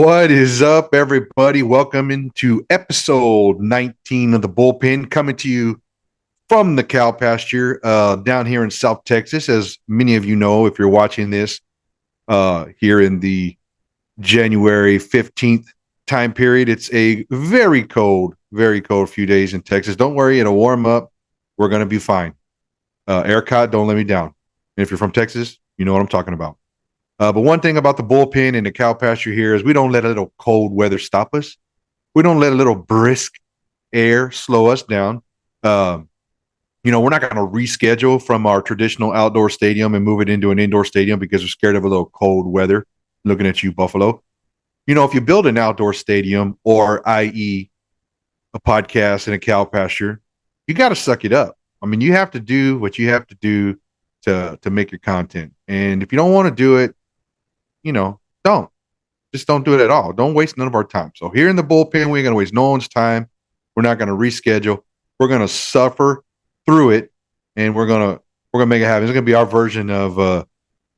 What is up, everybody? Welcome into episode 19 of the Bullpen, coming to you from the cow pasture down here in South Texas. As many of you know, if you're watching this here in the January 15th time period, it's a very cold few days in Texas. Don't worry, it'll warm up. We're going to be fine. ERCOT, don't let me down. And if you're from Texas, you know what I'm talking about. But one thing about the bullpen and the cow pasture here is we don't let a little cold weather stop us. We don't let a little brisk air slow us down. We're not going to reschedule from our traditional outdoor stadium and move it into an indoor stadium because we're scared of a little cold weather. Looking at you, Buffalo. If you build an outdoor stadium, or i.e. a podcast in a cow pasture, you got to suck it up. I mean, you have to do what you have to do to make your content. And if you don't want to do it, don't. Just don't do it at all. Don't waste none of our time. So here in the bullpen, we ain't gonna waste no one's time. We're not gonna reschedule. We're gonna suffer through it, and we're gonna make it happen. It's gonna be our version of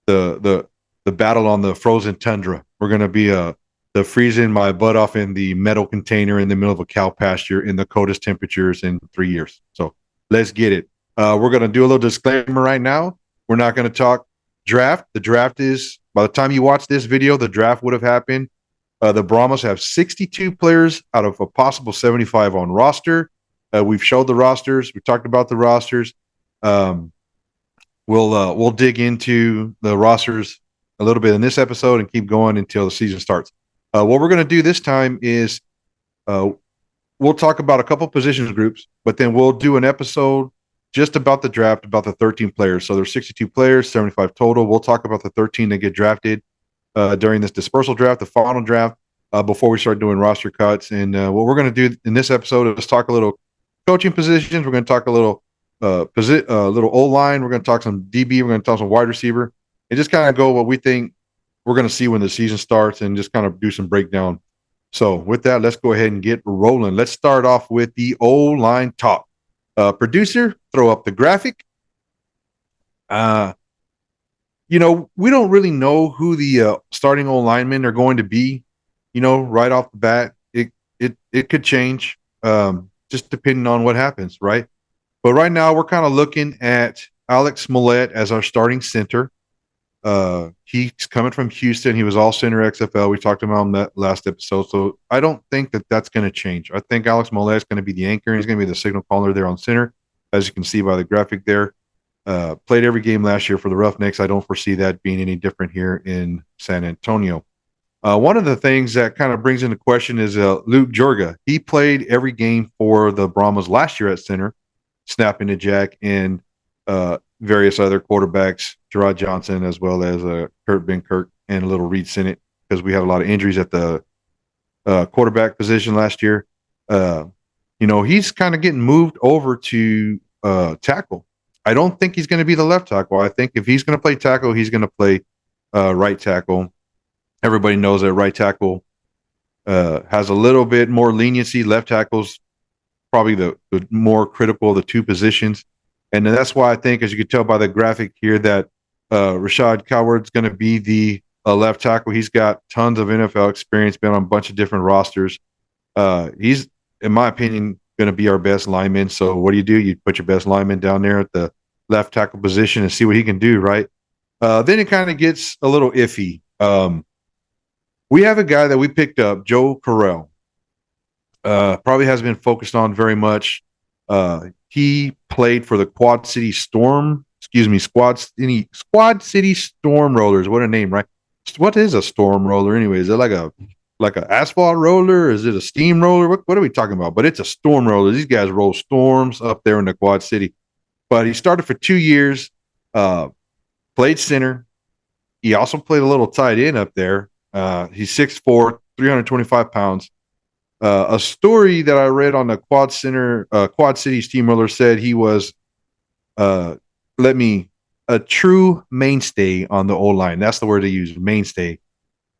the battle on the frozen tundra. We're gonna be the freezing my butt off in the metal container in the middle of a cow pasture in the coldest temperatures in 3 years. So let's get it. We're gonna do a little disclaimer right now. We're not gonna talk draft. The draft is, by the time you watch this video, the draft would have happened. The Brahmas have 62 players out of a possible 75 on roster. We've showed the rosters. We talked about the rosters. We'll dig into the rosters a little bit in this episode and keep going until the season starts. What we're going to do this time is we'll talk about a couple positions groups, but then we'll do an episode just about the draft, about the 13 players. So there's 62 players, 75 total. We'll talk about the 13 that get drafted during this dispersal draft, the final draft, before we start doing roster cuts. And what we're going to do in this episode is talk a little coaching positions. We're going to talk a little little O-line. We're going to talk some DB. We're going to talk some wide receiver, and just kind of go what we think we're going to see when the season starts, and just kind of do some breakdown. So with that, let's go ahead and get rolling. Let's start off with the O-line talk. Producer, throw up the graphic. We don't really know who the starting O-linemen are going to be, right off the bat. It could change, just depending on what happens, right? But right now, we're kind of looking at Alex Smollett as our starting center. He's coming from Houston. He was all center XFL. We talked about him that last episode. So I don't think that that's going to change. I think Alex Smollett is going to be the anchor. He's going to be the signal caller there on center, as you can see by the graphic there. Played every game last year for the Roughnecks. I don't foresee that being any different here in San Antonio. One of the things that kind of brings into question is Luke Jorga. He played every game for the Brahmas last year at center, snapping the jack, and various other quarterbacks, Gerard Johnson, as well as Kurt Benkirk and a little Reed Sinnett, because we had a lot of injuries at the quarterback position last year. He's kind of getting moved over to tackle. I don't think he's going to be the left tackle. I think if he's going to play tackle, he's going to play right tackle. Everybody knows that right tackle has a little bit more leniency. Left tackle's probably the more critical of the two positions. And that's why I think, as you can tell by the graphic here, that Rashad Coward's going to be the left tackle. He's got tons of NFL experience, been on a bunch of different rosters. He's, in my opinion, going to be our best lineman. So what do? You put your best lineman down there at the left tackle position and see what he can do, right? Then it kind of gets a little iffy. We have a guy that we picked up, Joe Correll. Probably hasn't been focused on very much. He played for the Squad City Storm Rollers. What a name, right? What is a storm roller anyway? Is it like a asphalt roller? Is it a steam roller? What are we talking about? But it's a storm roller. These guys roll storms up there in the Quad City. But he started for 2 years, played center. He also played a little tight end up there. He's 6'4", 325 pounds. A story that I read on the Quad City Steamroller said he was, a true mainstay on the O-line. That's the word they use, mainstay.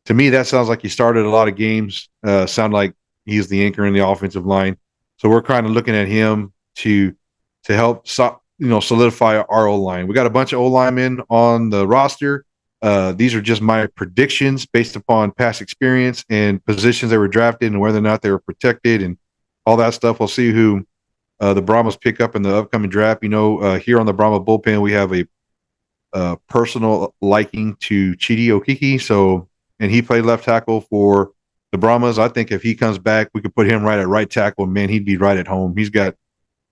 To me, that sounds like he started a lot of games. Sound like he's the anchor in the offensive line. So we're kind of looking at him to help solidify our O-line. We got a bunch of O-linemen on the roster. These are just my predictions based upon past experience and positions they were drafted and whether or not they were protected and all that stuff. We'll see who the Brahmas pick up in the upcoming draft. Here on the Brahma Bullpen, we have a personal liking to Chidi Okiki. And he played left tackle for the Brahmas. I think if he comes back, we could put him right at right tackle. Man, he'd be right at home. He's got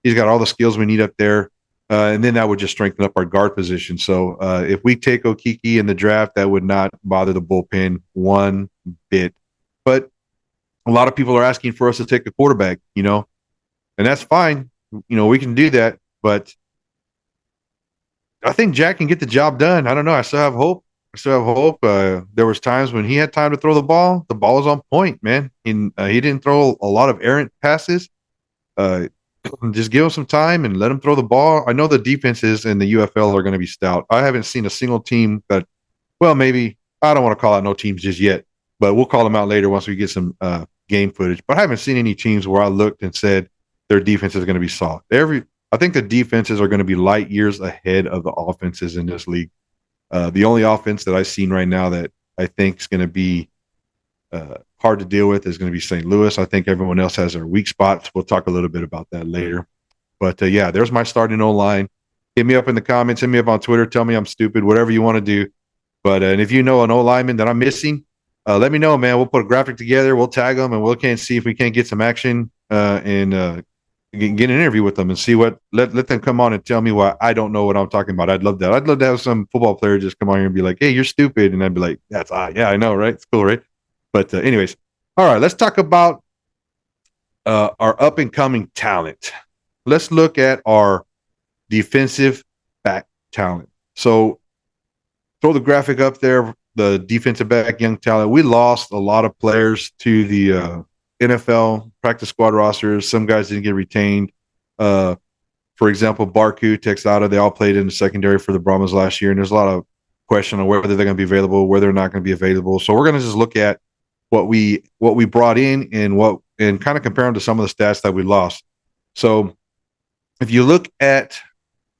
all the skills we need up there. And then that would just strengthen up our guard position. So if we take Okiki in the draft, that would not bother the bullpen one bit. But a lot of people are asking for us to take a quarterback, and that's fine. We can do that. But I think Jack can get the job done. I don't know. I still have hope. There was times when he had time to throw the ball. The ball was on point, man. He didn't throw a lot of errant passes. Uh, just give him some time and let him throw the ball. I know the defenses in the UFL are going to be stout. I haven't seen a single team maybe I don't want to call out no teams just yet, but we'll call them out later once we get some game footage. But I haven't seen any teams where I looked and said their defense is going to be soft. I think the defenses are going to be light years ahead of the offenses in this league. The only offense that I've seen right now that I think is going to be hard to deal with is going to be St. Louis. I think everyone else has their weak spots. We'll talk a little bit about that later. But there's my starting O-line. Hit me up in the comments. Hit me up on Twitter. Tell me I'm stupid. Whatever you want to do. But and if you know an O-lineman that I'm missing, let me know, man. We'll put a graphic together. We'll tag them, and we'll see if we can't get some action and get an interview with them and see what. Let them come on and tell me why I don't know what I'm talking about. I'd love that. I'd love to have some football player just come on here and be like, "Hey, you're stupid," and I'd be like, yeah, I know, right? It's cool, right? But anyways, all right. Let's talk about our up and coming talent. Let's look at our defensive back talent. So throw the graphic up there, the defensive back young talent. We lost a lot of players to the NFL practice squad rosters. Some guys didn't get retained. For example, Barku, Texada, they all played in the secondary for the Brahmas last year, and there's a lot of question on whether they're going to be available, whether they're not going to be available. So we're going to just look at what we brought in and kind of compare them to some of the stats that we lost. So if you look at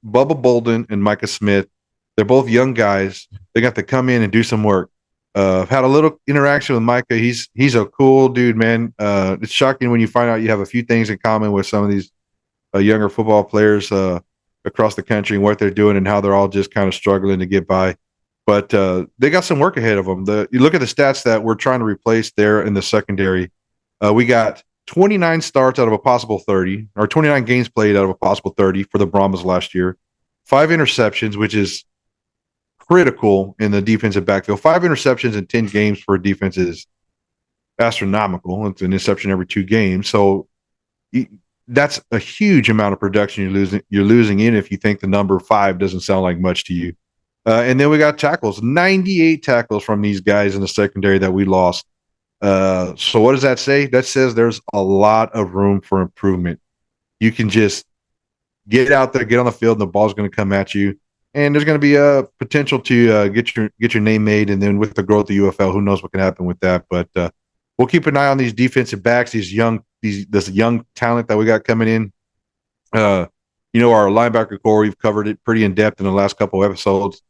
Bubba Bolden and Micah Smith, they're both young guys. They got to come in and do some work. I've had a little interaction with Micah. He's a cool dude, man. It's shocking when you find out you have a few things in common with some of these younger football players across the country and what they're doing and how they're all just kind of struggling to get by. But they got some work ahead of them. You look at the stats that we're trying to replace there in the secondary. We got 29 starts out of a possible 30, or 29 games played out of a possible 30 for the Brahmas last year. 5 interceptions, which is critical in the defensive backfield. 5 interceptions in 10 games for a defense is astronomical. It's an interception every 2 games. So that's a huge amount of production you're losing in if you think the number 5 doesn't sound like much to you. And then we got tackles, 98 tackles from these guys in the secondary that we lost. So what does that say? That says there's a lot of room for improvement. You can just get out there, get on the field, and the ball's going to come at you. And there's going to be a potential to get your name made. And then with the growth of UFL, who knows what can happen with that. But we'll keep an eye on these defensive backs, this young talent that we got coming in. Our linebacker core, we've covered it pretty in depth in the last couple of episodes.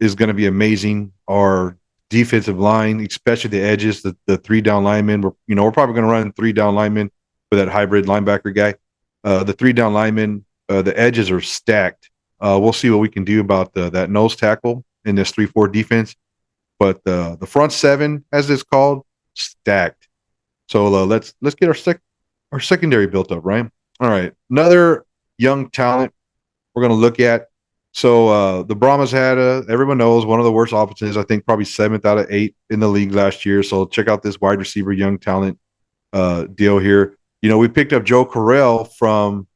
Is going to be amazing. Our defensive line, especially the edges, the 3 down linemen. We're probably going to run 3 down linemen with that hybrid linebacker guy. The 3 down linemen, the edges are stacked. We'll see what we can do about that nose tackle in this 3-4 defense. But the front 7, as it's called, stacked. So let's get our secondary built up, right? All right, another young talent we're going to look at. So the Brahmas had, everyone knows, one of the worst offenses, I think probably 7th out of 8 in the league last year. So check out this wide receiver young talent deal here. We picked up Joe Correll from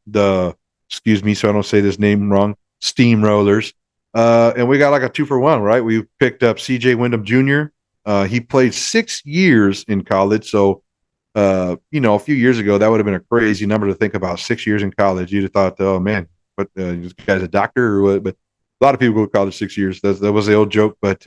excuse me so I don't say this name wrong, Steamrollers. And we got like a 2-for-1, right? We picked up CJ Wyndham Jr. He played 6 years in college. So, a few years ago, that would have been a crazy number to think about. 6 years in college. You'd have thought, oh, man, but this guy's a doctor or what? But a lot of people go to college 6 years. That was the old joke. But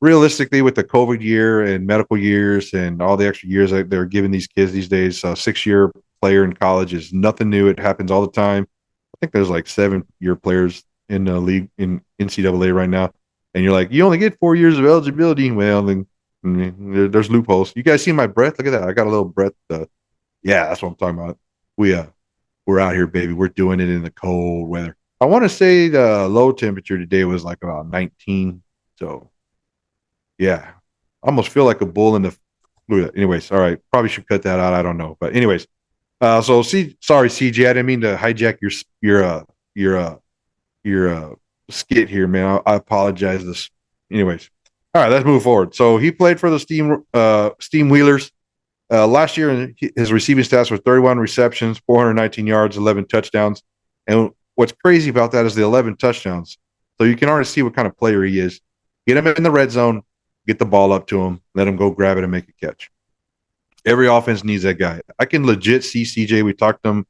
realistically, with the COVID year and medical years and all the extra years that they're giving these kids these days, a 6-year player in college is nothing new. It happens all the time. I think there's like 7-year players in the league in NCAA right now. And you're like, you only get 4 years of eligibility. Well, then there's loopholes. You guys see my breath? Look at that. I got a little breath. Yeah, that's what I'm talking about. We're out here, baby. We're doing it in the cold weather. I want to say the low temperature today was like about 19. So yeah, I almost feel like a bull in the. Anyways, all right. Probably should cut that out. I don't know, but anyways. Sorry, CJ. I didn't mean to hijack your skit here, man. I apologize. Anyways. All right, let's move forward. So he played for the Steam Wheelers. Last year, his receiving stats were 31 receptions, 419 yards, 11 touchdowns. And what's crazy about that is the 11 touchdowns. So you can already see what kind of player he is. Get him in the red zone, get the ball up to him, let him go grab it and make a catch. Every offense needs that guy. I can legit see CJ. We talked to him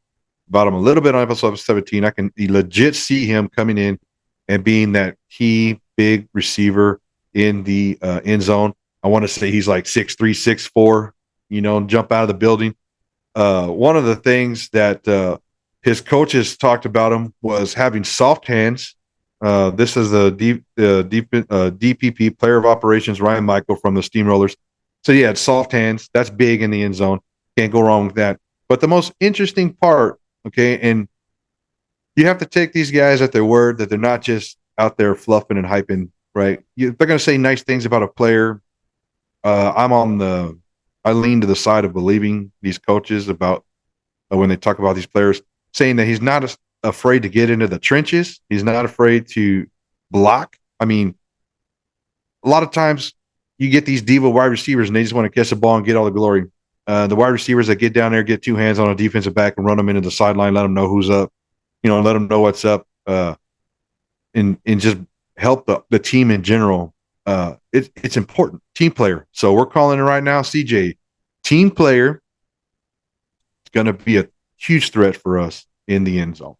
about him a little bit on episode 17. I can legit see him coming in and being that key big receiver in the end zone. I want to say he's like 6'3", 6'4", jump out of the building. One of the things that his coaches talked about him was having soft hands. This is a DPP, player of operations, Ryan Michael from the Steamrollers. So he had soft hands. That's big in the end zone. Can't go wrong with that. But the most interesting part, okay, and you have to take these guys at their word that they're not just out there fluffing and hyping, right? They're going to say nice things about a player. I lean to the side of believing these coaches about when they talk about these players, saying that he's not afraid to get into the trenches. He's not afraid to block. I mean, a lot of times you get these diva wide receivers and they just want to catch the ball and get all the glory. The wide receivers that get down there, get two hands on a defensive back and run them into the sideline, let them know who's up, let them know what's up, and just help the team in general. It's important. Team player. So we're calling it right now, CJ. Team player is going to be a huge threat for us in the end zone.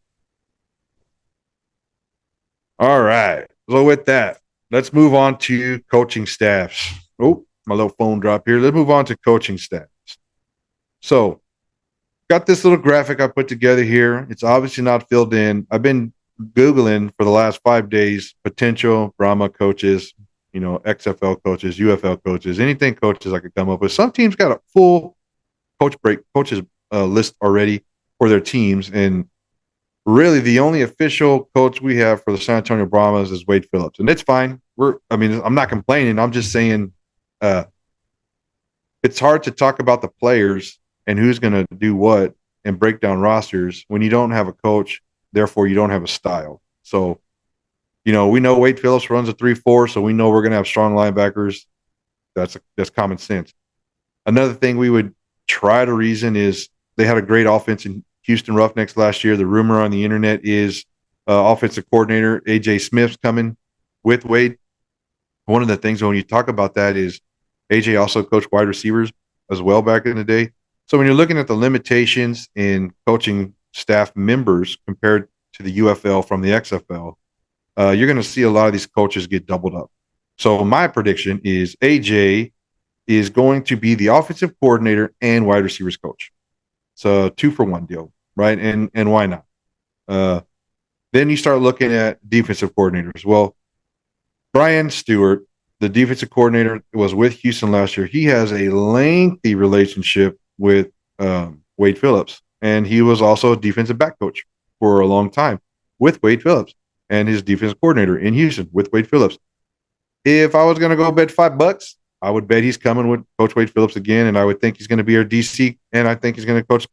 All right. So with that, let's move on to coaching staffs. Oh, my little phone drop here. Let's move on to coaching staffs. So got this little graphic I put together here. It's obviously not filled in. I've been Googling for the last 5 days potential Brahma coaches, XFL coaches, UFL coaches, anything coaches I could come up with. Some teams got a full coaches list already for their teams. And really the only official coach we have for the San Antonio Brahmas is Wade Phillips. And it's fine. I'm not complaining. I'm just saying it's hard to talk about the players and who's going to do what and break down rosters when you don't have a coach. Therefore, you don't have a style. So, we know Wade Phillips runs a 3-4, so we know we're going to have strong linebackers. That's common sense. Another thing we would try to reason is they had a great offense in Houston Roughnecks last year. The rumor on the internet is offensive coordinator AJ Smith's coming with Wade. One of the things when you talk about that is AJ also coached wide receivers as well back in the day. So when you're looking at the limitations in coaching staff members compared to the UFL from the XFL, you're going to see a lot of these coaches get doubled up. So my prediction is AJ is going to be the offensive coordinator and wide receivers coach. So 2-for-1 deal, right? And why not? Then you start looking at defensive coordinators. Well, Brian Stewart, the defensive coordinator, was with Houston last year. He has a lengthy relationship with Wade Phillips, and he was also a defensive back coach for a long time with Wade Phillips and his defensive coordinator in Houston with Wade Phillips. If I was going to go bet $5, I would bet he's coming with Coach Wade Phillips again, and I would think he's going to be our DC, and I think he's going to coach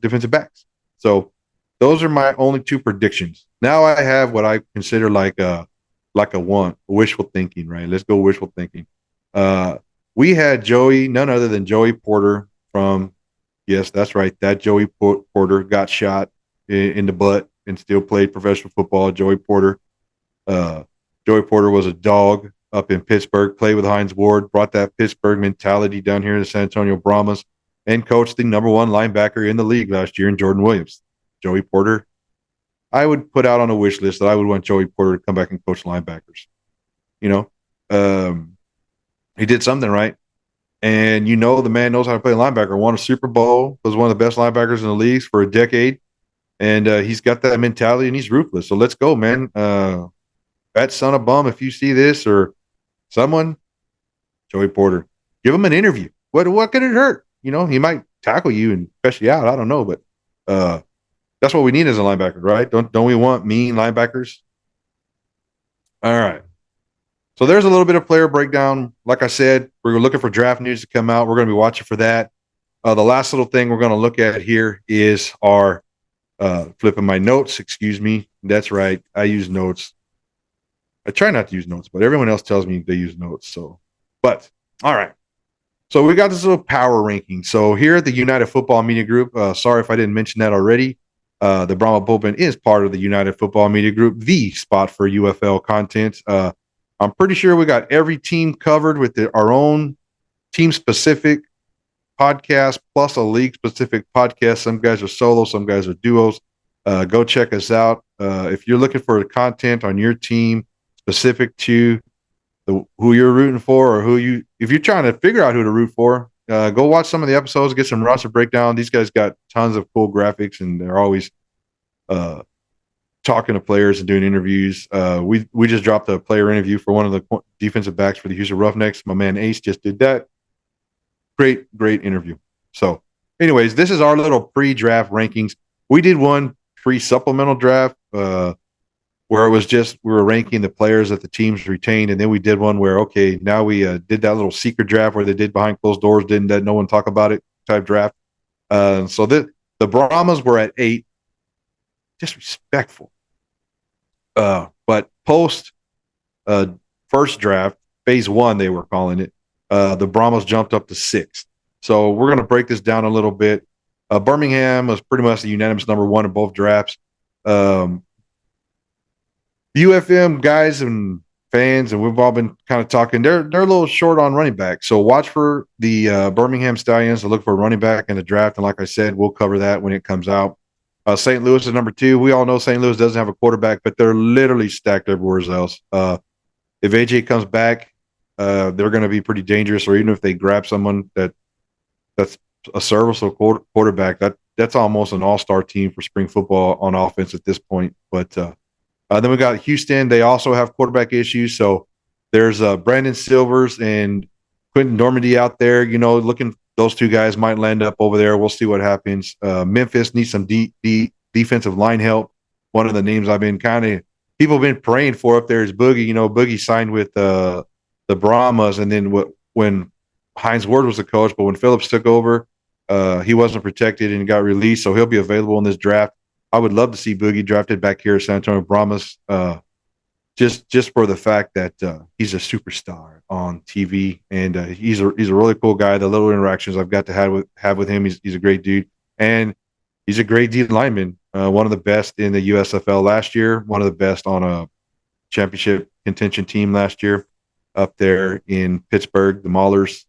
defensive backs. So those are my only two predictions. Now I have what I consider like a wishful thinking, right? Let's go wishful thinking. We had none other than Joey Porter from, yes, that's right, that Joey Porter got shot in the butt and still played professional football. Joey Porter was a dog up in Pittsburgh, played with Hines Ward, brought that Pittsburgh mentality down here to San Antonio Brahmas, and coached the number one linebacker in the league last year in Jordan Williams. Joey Porter, I would put out on a wish list that I would want Joey Porter to come back and coach linebackers. He did something right. And the man knows how to play linebacker. Won a Super Bowl, was one of the best linebackers in the leagues for a decade. And he's got that mentality and he's ruthless. So let's go, man. that son of bum, if you see this or someone, Joey Porter, give him an interview. What could it hurt? You know, he might tackle you and press you out. I don't know, but that's what we need as a linebacker, right? Don't we want mean linebackers? All right. So there's a little bit of player breakdown. Like I said, we're looking for draft news to come out. We're going to be watching for that. The last little thing we're going to look at here is our flipping my notes. Excuse me. That's right. I use notes. I try not to use notes, but everyone else tells me they use notes. So, but all right. So we got this little power ranking. So here at the United Football Media Group, sorry if I didn't mention that already. The Brahma Bullpen is part of the United Football Media Group, the spot for UFL content. I'm pretty sure we got every team covered with our own team-specific podcast plus a league-specific podcast. Some guys are solo, some guys are duos. Go check us out. If you're looking for content on your team specific to who you're rooting for, or if you're trying to figure out who to root for, go watch some of the episodes, get some roster breakdown. These guys got tons of cool graphics, and they're always talking to players and doing interviews. We just dropped a player interview for one of the defensive backs for the Houston Roughnecks. My man Ace just did that. Great interview. So anyways, this is our little pre-draft rankings. We did one pre-supplemental draft where it was just we were ranking the players that the teams retained, and then we did one where now we did that little secret draft where they did behind closed doors, didn't let no one talk about it type draft. So the Brahmas were at 8. Disrespectful. But post first draft, phase 1 they were calling it, the Brahmas jumped up to 6. So we're going to break this down a little bit. Birmingham was pretty much the unanimous number 1 in both drafts. UFM guys and fans, and we've all been kind of talking, they're a little short on running back. So watch for the Birmingham Stallions to look for a running back in the draft. And like I said, we'll cover that when it comes out. St. Louis is number 2. We all know St. Louis doesn't have a quarterback, but they're literally stacked everywhere else. If AJ comes back, they're going to be pretty dangerous. Or even if they grab someone that's a serviceable quarterback, that's almost an all-star team for spring football on offense at this point. But then we got Houston. They also have quarterback issues. So there's Brandon Silvers and Quentin Normandy out there. You know, looking. Those 2 guys might land up over there. We'll see what happens. Memphis needs some defensive line help. One of the names I've been people have been praying for up there is Boogie. You know, Boogie signed with the Brahmas, and then when Hines Ward was the coach, but when Phillips took over, he wasn't protected and got released, so he'll be available in this draft. I would love to see Boogie drafted back here at San Antonio Brahmas, just for the fact that he's a superstar on TV, and he's a really cool guy. The little interactions I've got to have with him, he's a great dude, and he's a great D lineman. One of the best in the USFL last year, one of the best on a championship contention team last year up there in Pittsburgh, the Maulers.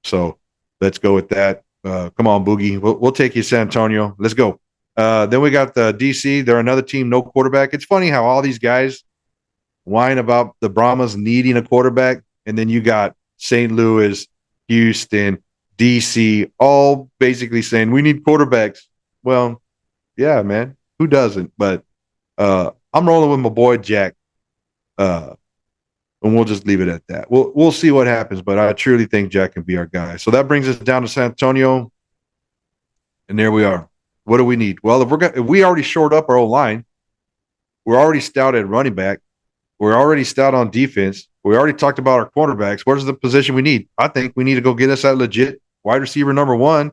So let's go with that. Come on, Boogie. We'll take you to San Antonio. Let's go. Then we got the DC. They're another team, no quarterback. It's funny how all these guys whine about the Brahmas needing a quarterback, and then you got St. Louis, Houston, DC, all basically saying we need quarterbacks. Well, yeah, man, who doesn't? But I'm rolling with my boy Jack, and we'll just leave it at that. We'll see what happens, but I truly think Jack can be our guy. So that brings us down to San Antonio, and there we are. What do we need? Well, if we already shored up our old line, we're already stout at running back. We're already stout on defense. We already talked about our cornerbacks. Where's the position we need? I think we need to go get us that legit wide receiver number 1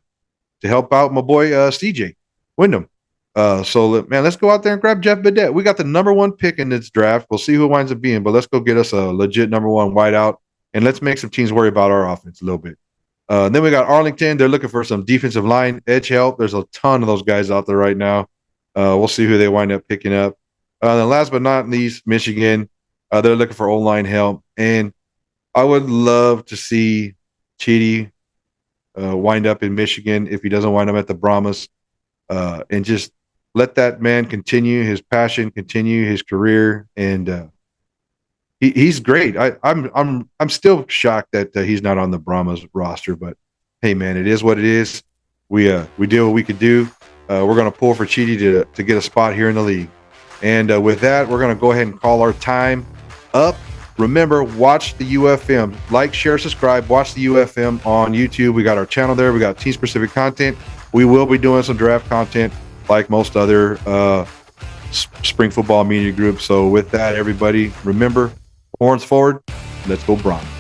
to help out my boy CJ Wyndham. So, man, let's go out there and grab Jeff Bedett. We got the number 1 pick in this draft. We'll see who it winds up being, but let's go get us a legit number 1 wideout, and let's make some teams worry about our offense a little bit. Then we got Arlington. They're looking for some defensive line edge help. There's a ton of those guys out there right now. We'll see who they wind up picking up. Then last but not least, Michigan. They're looking for O-line help. And I would love to see Chidi wind up in Michigan if he doesn't wind up at the Brahmas, and just let that man continue his passion, continue his career. And he's great. I'm still shocked that he's not on the Brahmas roster, but hey, man, it is what it is. We did what we could do. We're going to pull for Chidi to get a spot here in the league. And with that, we're going to go ahead and call our time up. Remember, watch the UFM. Like, share, subscribe. Watch the UFM on YouTube. We got our channel there. We got team-specific content. We will be doing some draft content like most other spring football media groups. So with that, everybody, remember, horns forward. Let's go Brahmas.